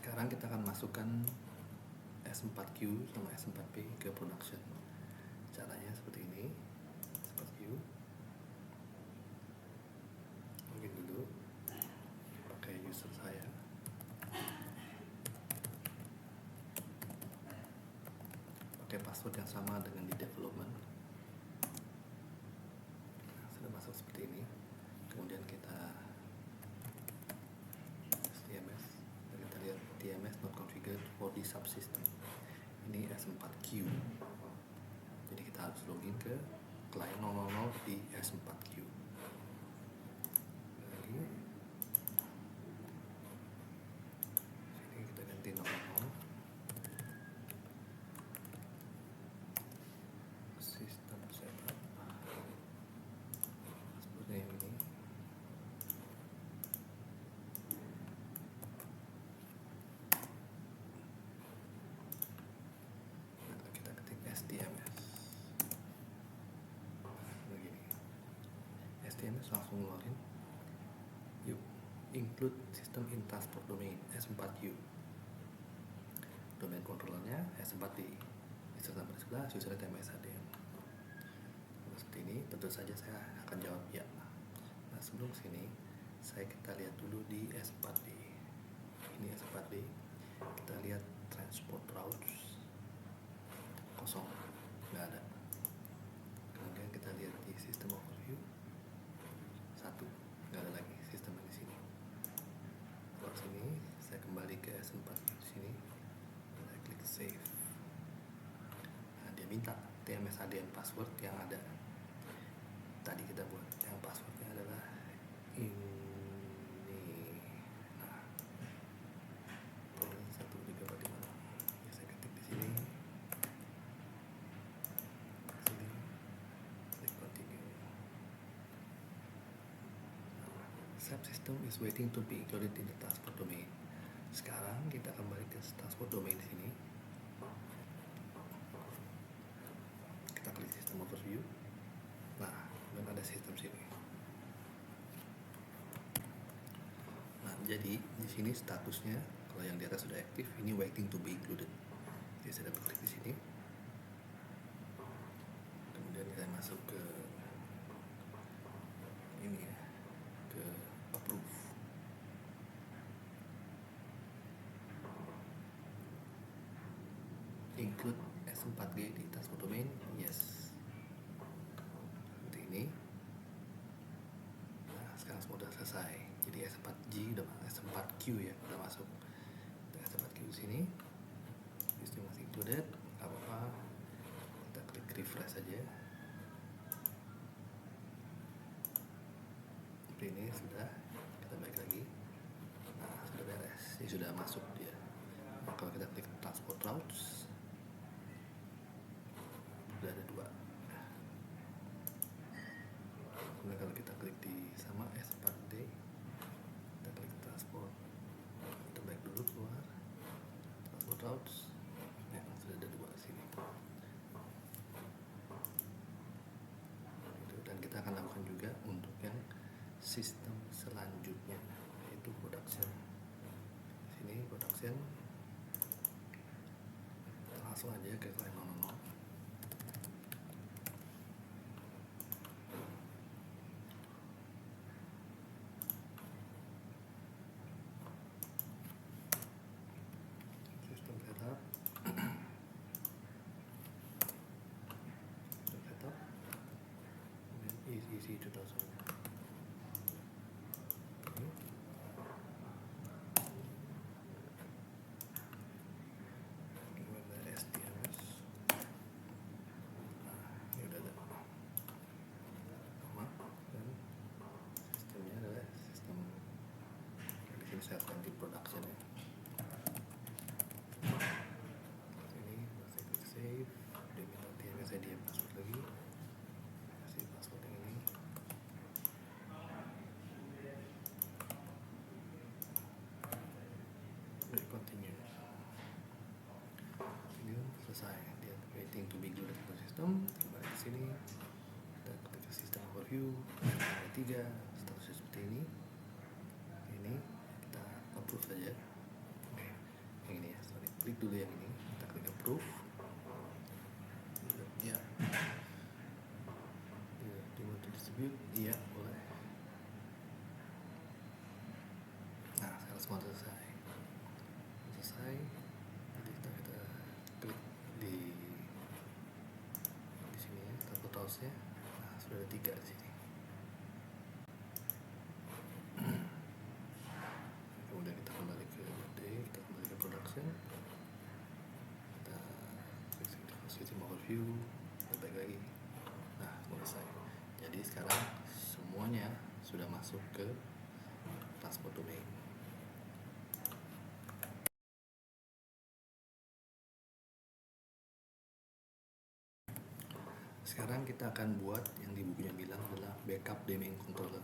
Sekarang kita akan masukkan S4Q sama S4P ke production. Caranya seperti ini. S4Q login dulu pakai user saya, pakai password yang sama dengan di development. Sudah masuk seperti ini. Kemudian kita TMS, kita lihat TMS not configured for the subsystem. Ini S4Q, jadi kita harus login ke client 000 di S4Q. Lagi sini kita ganti 00, sistem setup seperti ini. Kita ketik STMS begini. STMS langsung ngeluarin yuk include system in transport domain S4Q. Domain controllernya S4D, user number 11, user TMS ADM. Seperti ini, tentu saja saya akan jawab ya. Nah, sebelum sini kita lihat dulu di S4D. Ini S4D, kita lihat transport routes kosong, nggak ada. Kemudian kita lihat di system overview, satu, nggak ada lagi sistem di sini. Kalau sini saya kembali ke S4D di sini, saya klik save. Nah, dia minta TMS ADM password yang ada tadi kita buat, yang passwordnya adalah ini. Nah, 1 di mana? Ya, saya ketik di sini. Klik continue. Subsystem is waiting to be included in the transport domain. Sekarang kita kembali ke transport domain di sini. Kita klik sistem overview. Nah, dan ada sistem sini. Nah, jadi di sini statusnya kalau yang di atas sudah aktif, ini waiting to be included. Jadi saya dapat klik di sini. Kemudian saya masuk ke ini ya, ke approve. Include S4G di transport domain, yes. Seperti ini. Nah, sekarang sudah selesai. Jadi S4G udah, S4Q ya udah masuk. S4Q di sini. Sistem masih included, nggak apa-apa. Kita klik refresh saja. Seperti ini sudah. Kita balik lagi. Nah, sudah beres. Ini sudah masuk dia. Nah, kalau kita klik transport routes, sudah ada 2. Kemudian kalau kita klik di sama S4D, kita klik transport, kita back dulu keluar transport routes. Nah, sudah ada 2 sini. Dan kita akan lakukan juga untuk yang sistem selanjutnya, yaitu production. Sini production, kita langsung aja ke client 000. Sistem setup, sistem setup, kemudian ECC 2000. STMS. Nah, ini udah ada nama dan sistemnya adalah sistem yang di sini saya ganti production ya. Ini saya klik save, dia minta TMS saya dia password lagi, kasih password yang ini. Klik continue. Ini selesai, dia waiting to be included in the system. Kembali ke sini, kita klik ke sistem overview, ada 3 statusnya seperti ini. Ini kita approve saja. Oke. yang ini ya, sorry, klik dulu yang ini, kita klik approve ya. Do you want to distribute? Iya, boleh. Nah, sekarang semua selesai. Jadi kita klik di sini ya, kita fotonya. Nah, sudah ada 3 di sini. Kemudian kita kembali ke day, kita kembali ke production, kita klik system overview, kita balik lagi. Nah, selesai. Jadi sekarang semuanya sudah masuk ke transport domain. Sekarang kita akan buat yang di bukunya bilang adalah backup domain controller.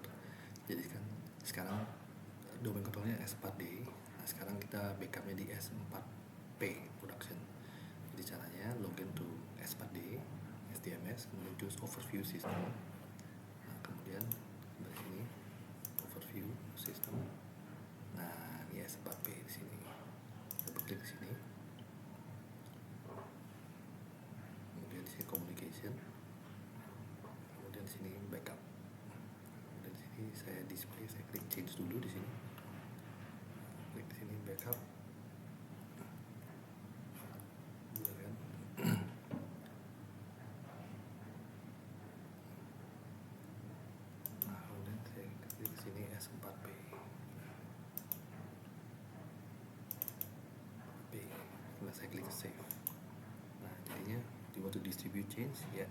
Jadi kan sekarang domain controllernya S4D. Nah, sekarang kita backupnya di S4P production. Jadi caranya login to S4D, SDMS, kemudian choose overview system. Nah, kemudian dari sini overview system. Nah, ini S4P di sini. Kita klik di sini. Kemudian di sini communication. Kemudian di sini backup. Kemudian di sini saya display, saya klik change dulu di sini. Klik di sini backup. Bisa kan? Nah, kemudian saya klik di sini S4P. Setelah saya klik save. Nah, jadinya do you want to distribute change? Ya.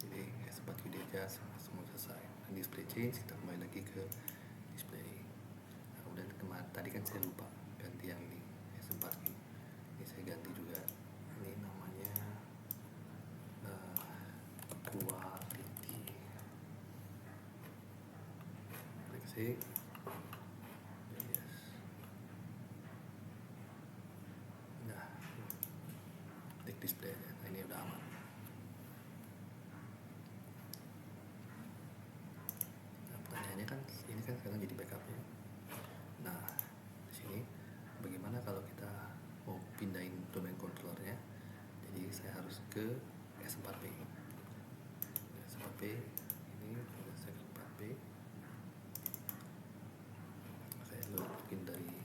Jadi S4 video aja semua selesai. Dan display change, kita kembali lagi ke display. Nah, kemudian tadi kan saya lupa ganti yang ini S4 ini saya ganti juga. Ini namanya quality. Klik save. Yes. Nah, klik display aja. Nah, ini udah aman. Nah, pertanyaannya kan ini kan sekarang jadi backupnya. Nah, di sini bagaimana kalau kita mau pindahin domain controllernya? Jadi saya harus ke S4P. S4P ini saya ke S4P. Saya login dari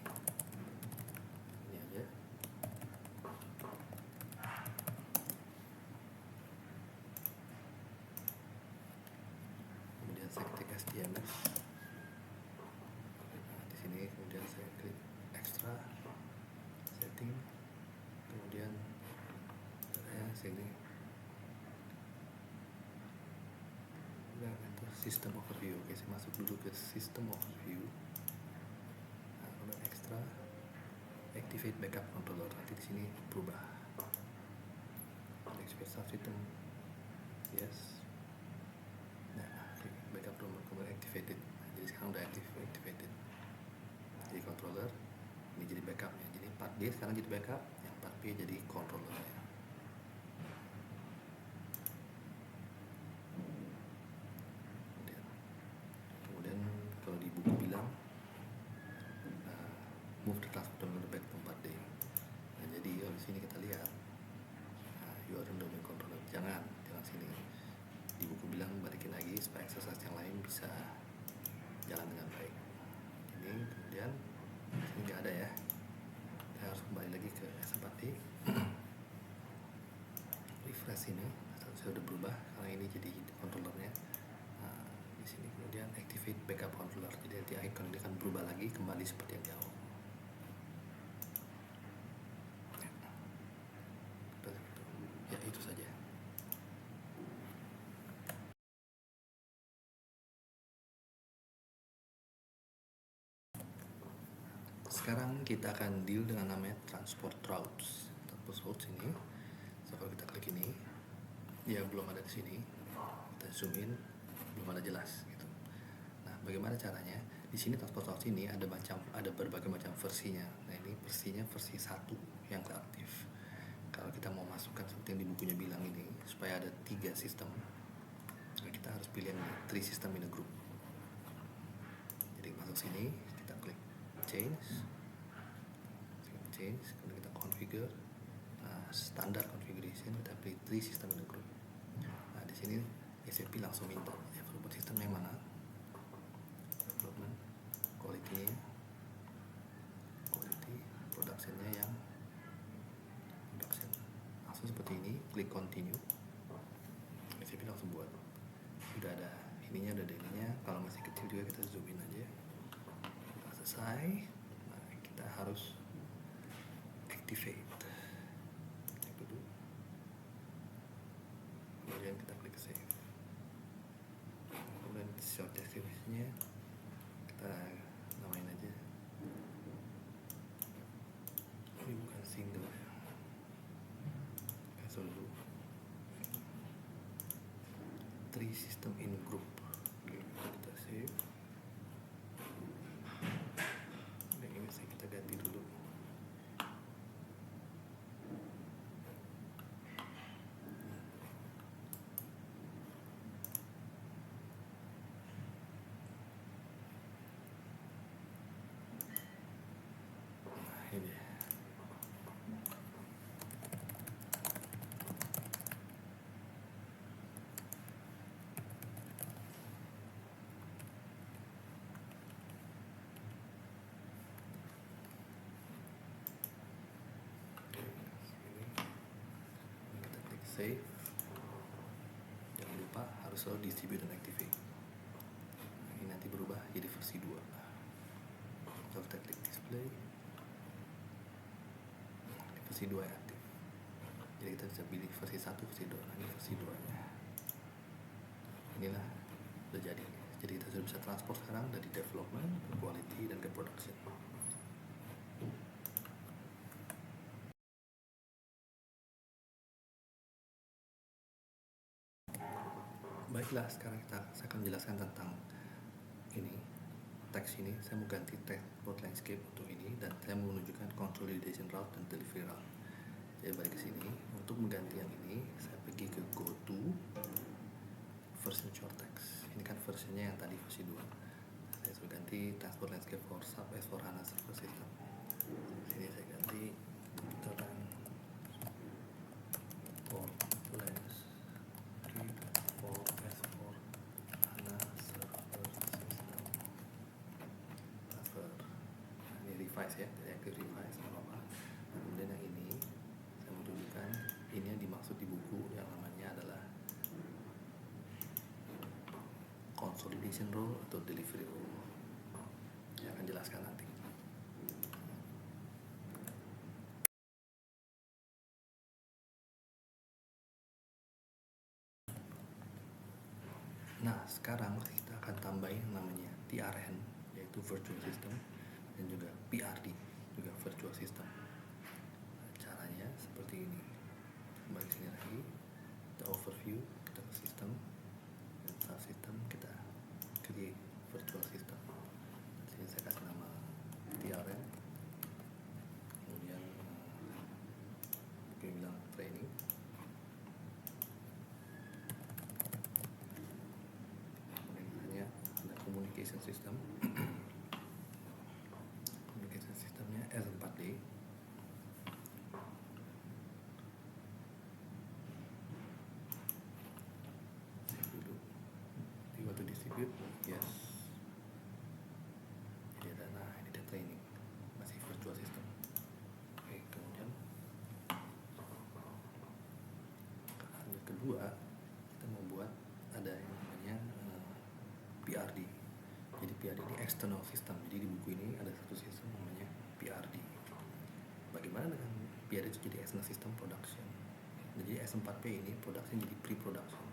ini aja. Kemudian saya klik SDMS. Nah, di sini kemudian saya klik extra setting. Kemudian sini sistem overview. Oke, saya masuk dulu ke sistem overview. Nah, kemudian extra activate backup controller. Nanti di sini berubah. Activate subsystem. Yes. Nah, klik backup controller activated. Nah, jadi sekarang udah activated. Jadi controller ini jadi backupnya. Jadi part D sekarang jadi backup, yang part B jadi controllernya. Kemudian kalau di buku bilang move the transport domain back to part D. Nah, jadi kalau di sini kita lihat you are in domain controller. Jangan sini. Di buku bilang balikin lagi supaya exercise yang lain bisa jalan dengan baik. Ini kemudian ini nggak ada ya. Saya harus kembali lagi ke S4D. Refresh ini, saya sudah berubah karena ini jadi controllernya. Nah, di sini kemudian activate backup controller. Jadi nanti icon ini akan berubah lagi kembali seperti yang jauh. Ya, itu saja. Sekarang kita akan deal dengan namanya transport routes. Transport routes ini, so kalau kita klik ini, dia belum ada di sini. Kita zoom in, belum ada jelas gitu. Nah, bagaimana caranya? Di sini transport routes ini ada berbagai macam versinya. Nah, ini versinya versi 1 yang aktif. Kalau kita mau masukkan seperti yang di bukunya bilang ini, supaya ada 3 sistem, kita harus pilih yang 3 system in a group. Jadi masuk sini, kita klik change. change, kemudian kita configure, standar configuration, kita pilih 3 system in a group. Nah di sini SAP langsung minta development system yang mana, development, quality productionnya yang production. Langsung seperti ini, klik continue, SAP langsung buat. Udah ada ininya, kalau masih kecil juga kita zoom in aja. Udah selesai, nah kita harus activate. Klik dulu, kemudian kita klik save. Kemudian short description-nya kita namain aja, ini bukan single ya, cancel dulu. 3 system in group, kita save. Dan ini kita ganti dulu. Nah ini kita klik save. Jangan lupa harus selalu distribute dan activate. Ini nanti berubah jadi versi 2. Kalau kita klik display, versi 2 yang aktif. Jadi kita bisa pilih versi 1, versi 2. Nah, ini versi 2 nya. Inilah udah jadi. Jadi kita sudah bisa transport sekarang dari development ke quality dan ke production. Baiklah, sekarang saya akan menjelaskan tentang ini. Teks ini saya mau ganti transport landscape untuk ini, dan saya mau menunjukkan consolidation route dan delivery route. Jadi balik ke sini, untuk mengganti yang ini saya pergi ke go to version short text. Ini kan versionnya yang tadi versi 2. Saya sudah ganti transport landscape for SAP S/4HANA server system. Sini saya ganti transport landscape for S/4HANA server system. Ini revise ya, jadi ke revise apa-apa. Kemudian yang ini saya mau tunjukkan, ini yang dimaksud di buku yang namanya adalah consolidation role atau delivery role. Saya akan jelaskan nanti. Nah, sekarang kita akan tambahin namanya TRN, yaitu virtual system, dan juga PRD, juga virtual system. Caranya seperti ini. Kembali sini lagi, kita overview, kita ke system, dan subsystem kita create virtual system. Sini saya kasih nama TRN, kemudian kita bilang training. Kemudian ada communication system. Communication systemnya S4D. To distribute, yes. Jadi ada, nah ini dia training, masih virtual system. Oke, kemudian yang kedua kita mau buat ada yang namanya PRD. Jadi PRD ini external system. Jadi di buku ini ada satu sistem namanya PRD. Bagaimana dengan PRD itu jadi external system production? Jadi S4P ini production jadi pre-production.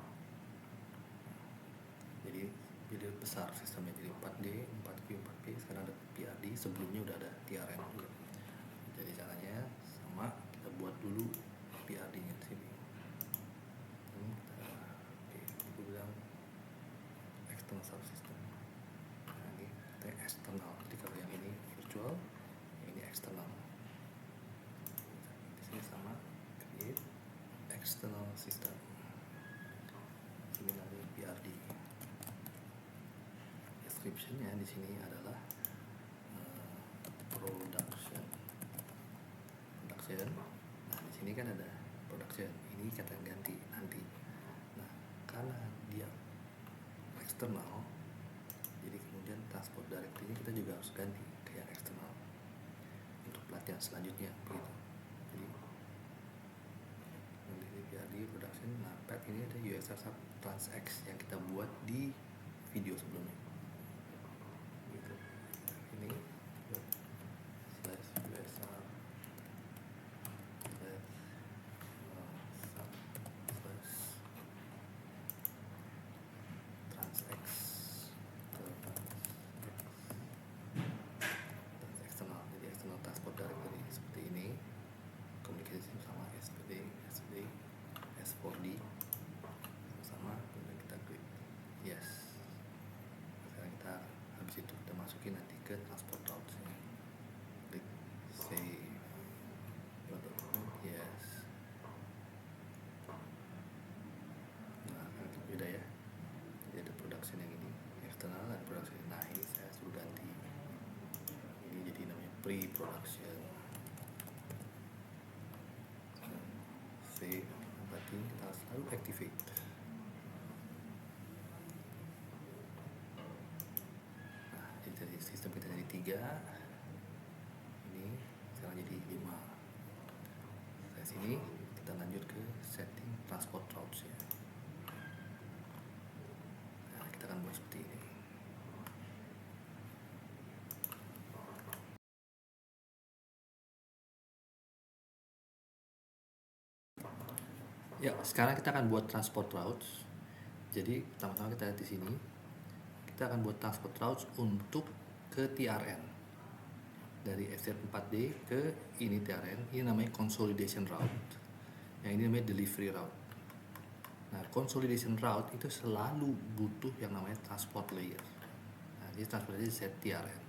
Jadi besar sistemnya, jadi 4D, 4Q, 4P, sekarang ada PRD, sebelumnya udah ada TRN juga. Jadi caranya sama, kita buat dulu PRD-nya di sini. Kita bilang external subsystem. Nah, ini kita external. Jadi kalau yang ini virtual, yang ini external. Di sini sama, create external system. Ini namanya PRD. Description-nya di sini adalah production production. Nah di sini kan ada production, ini kita ganti nanti. Nah karena dia eksternal, jadi kemudian transport direct ini kita juga harus ganti ke yang eksternal untuk pelatihan selanjutnya begitu. Jadi biar di production. Nah pad ini ada USR sub TransX yang kita buat di video sebelumnya gitu. Ini slash USR sub slash TransX eksternal. Jadi eksternal transport directory seperti ini, komunikasi sama SPD, SD, S4D sama, kemudian kita klik yes. Sekarang kita habis itu kita masukin nanti ke transport routes nya, klik save, yes. Nah udah ya, jadi ada production yang ini eksternal dan production. Nah ini saya suruh ganti, ini jadi namanya pre-production. Save, berarti kita selalu activate. Nah jadi sistem kita jadi 3, ini sekarang jadi 5. Dari sini kita lanjut ke setting transport routes ya. Nah kita akan buat seperti ini. Ya, sekarang kita akan buat transport routes. Jadi pertama-tama kita lihat di sini, kita akan buat transport routes untuk ke TRN dari FZ4D ke ini TRN. Ini namanya consolidation route. Yang ini namanya delivery route. Nah, consolidation route itu selalu butuh yang namanya transport layer. Nah, jadi transport layer set TRN.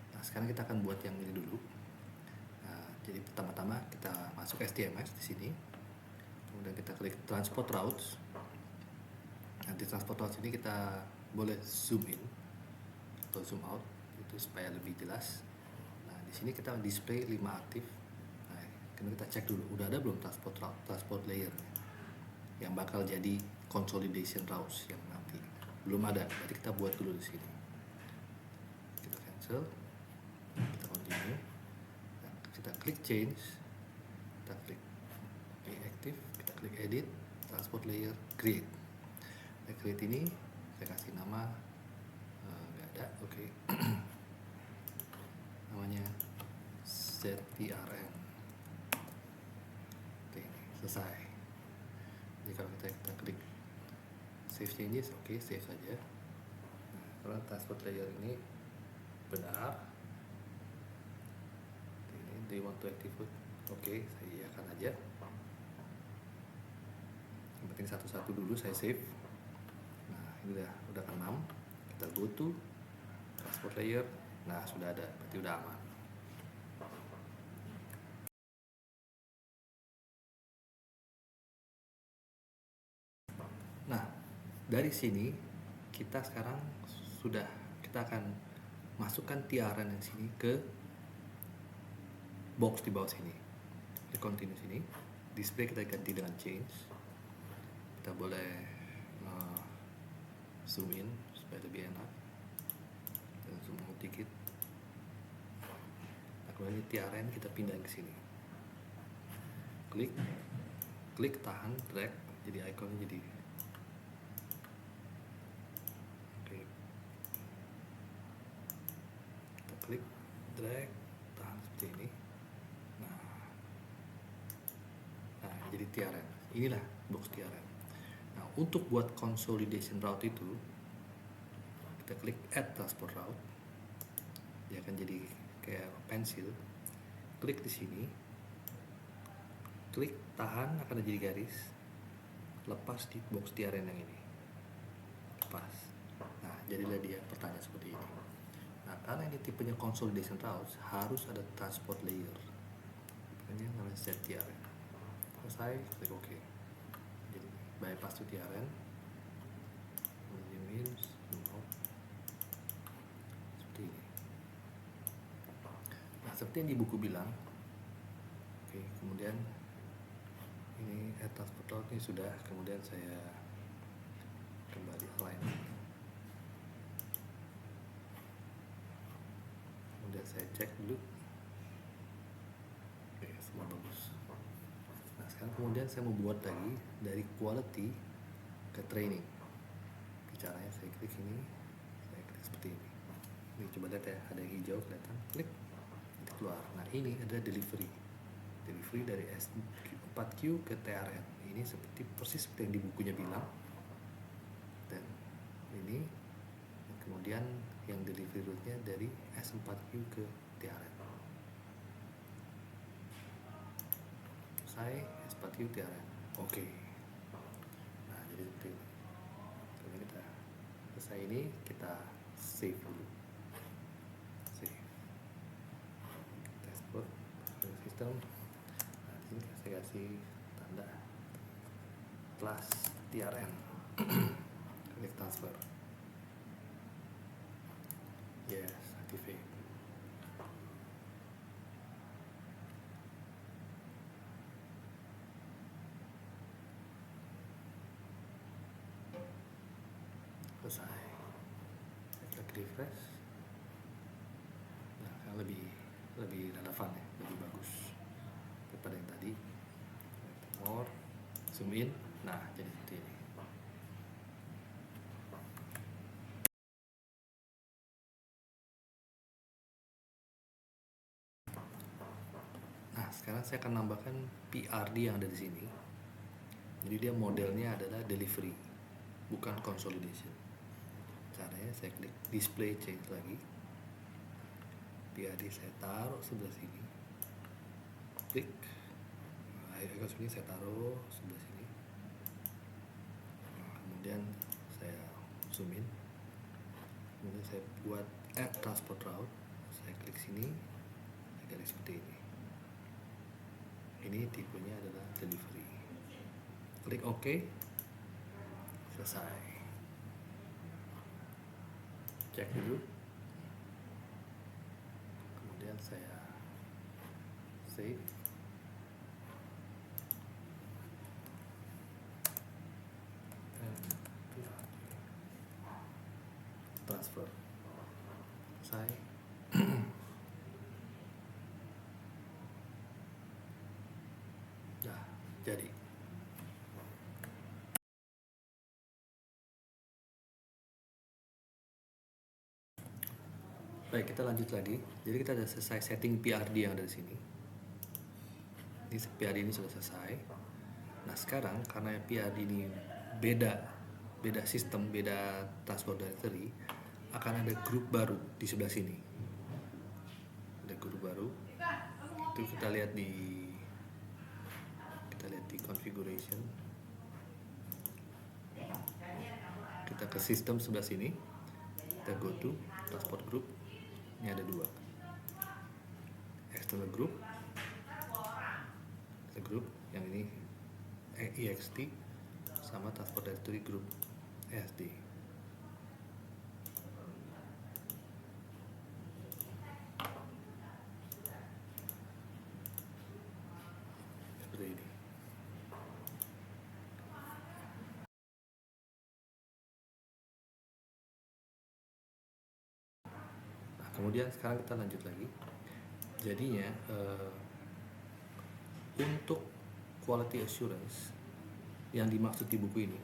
Nah, sekarang kita akan buat yang ini dulu. Nah, jadi pertama-tama kita masuk STMS di sini. Kemudian kita klik transport routes. Nanti transport routes ini kita boleh zoom in atau zoom out itu supaya lebih jelas. Nah di sini kita display 5 aktif. Nah kemudian kita cek dulu udah ada belum transport route, transport layer yang bakal jadi consolidation routes yang nanti. Belum ada, berarti kita buat dulu di sini. Kita cancel, kita continue, kita klik change, kita klik active, kita klik edit, transport layer, create. Nah, create ini saya kasih nama nggak ada, oke. Namanya ZTRN. Oke, selesai. Jadi kalau kita klik save changes, oke, save saja. Nah, kalau transport layer ini benar, ini do you want to activate? Oke, saya iakan aja. Yang penting satu-satu dulu saya save. Nah ini udah ke 6. Kita go to transport layer. Nah sudah ada, berarti udah aman. Nah dari sini kita sekarang kita akan masukkan TRN yang sini ke box di bawah sini. Di continue sini, display kita ganti dengan change. Kita boleh zoom in supaya lebih enak dan zoom out dikit. Nah kemudian TRN kita pindahin ke sini, klik tahan, drag, jadi ikonnya jadi oke. Kita klik, drag, tahan seperti ini. Nah jadi TRN, inilah box TRN. Nah untuk buat consolidation route itu kita klik add transport route, dia akan jadi kayak pensil. Klik di sini, klik tahan, akan jadi garis, lepas di box TRN yang ini, lepas. Nah jadilah dia pertanyaan seperti ini. Nah karena ini tipenya consolidation routes, harus ada transport layer, makanya namanya set TRN. Selesai, klik OK. Jadi bypass to TRN, zoom in, zoom out, seperti ini. Nah seperti yang di buku bilang, oke, kemudian kemudian ini add transport route ini sudah, kemudian saya kembali align, kemudian saya cek dulu. Oke, semua bagus. Nah sekarang kemudian saya membuat lagi dari quality ke training. Caranya saya klik ini, saya klik seperti ini. Ini coba lihat ya, ada yang hijau kelihatan, klik, nanti keluar. Nah ini adalah delivery dari S4Q ke TRN. Ini persis seperti yang di bukunya bilang. Dan ini kemudian yang delivery route-nya dari S4Q ke TRN. Selesai S4Q TRN. Oke. Nah jadi seperti ini. Kemudian kita selesai ini, kita save dulu. Save. Kita export ke sistem. Nah di sini saya kasih tanda plus TRN. Klik transfer. Yes, activate. Selesai. Kita klik refresh. Nah, kan lebih relevan ya, lebih bagus daripada yang tadi. More, zoom in. Nah, jadi seperti ini. Nah, sekarang saya akan nambahkan PRD yang ada di sini. Jadi dia modelnya adalah delivery, bukan consolidation. Caranya saya klik display change lagi. PRD saya taruh sebelah sini. Klik. Nah, sini saya taruh sebelah sini. Nah, kemudian saya zoom in. Kemudian saya buat add transport route. Saya klik sini. Saya klik seperti ini. Ini tipenya adalah delivery. Klik OK. Selesai. Cek dulu. Kemudian saya save. Transfer. Selesai. Nah, jadi. Baik, kita lanjut lagi. Jadi kita sudah selesai setting PRD yang ada di sini. Ini PRD ini sudah selesai. Nah sekarang karena PRD ini beda sistem, beda transport directory, akan ada grup baru di sebelah sini. Ada grup baru. Itu kita lihat di configuration. Kita ke sistem sebelah sini. Kita go to transport group. Ini ada dua, external group, yang ini EXT, sama transport directory group SD. Seperti ini. Nah, kemudian sekarang kita lanjut lagi. Jadinya untuk quality assurance yang dimaksud di buku ini,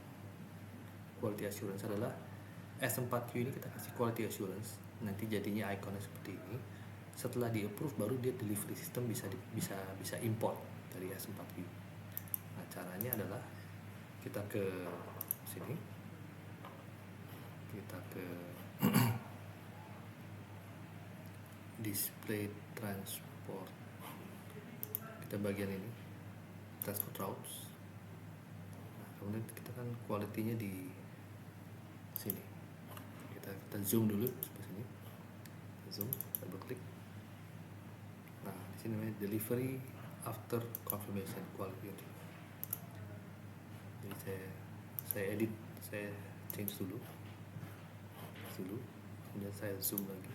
quality assurance adalah S4Q ini kita kasih quality assurance, nanti jadinya ikonnya seperti ini. Setelah di approve baru dia delivery system bisa import dari S4Q. Nah caranya adalah kita ke sini, kita ke display transport, kita bagian ini transport routes. Nah, kemudian kita kan quality-nya di sini. Kita zoom dulu seperti sini. Zoom, double klik. Nah, di sini namanya delivery after confirmation quality. Jadi saya edit, saya change dulu, kemudian saya zoom lagi.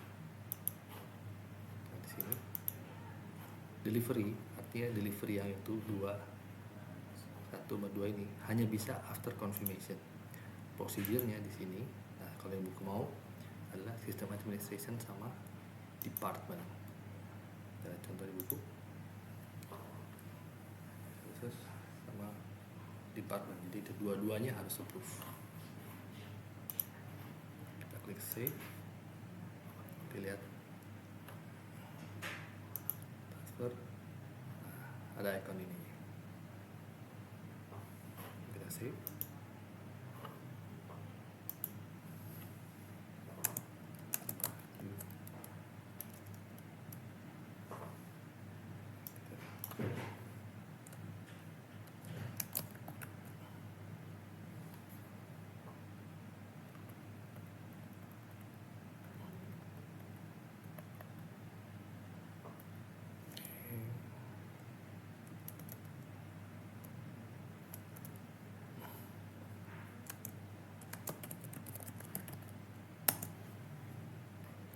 Nah, di sini delivery, artinya delivery yang itu 1 sama 2 ini hanya bisa after confirmation. Prosedurnya di sini, nah kalau yang buku mau adalah sistem administration sama department. Nah, contoh di buku khusus sama department, jadi itu dua-duanya harus approve. Kita klik save, dilihat transfer, nah, ada icon ini, kita save.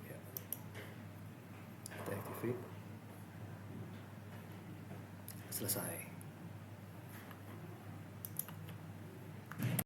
Ya, kita activate, selesai.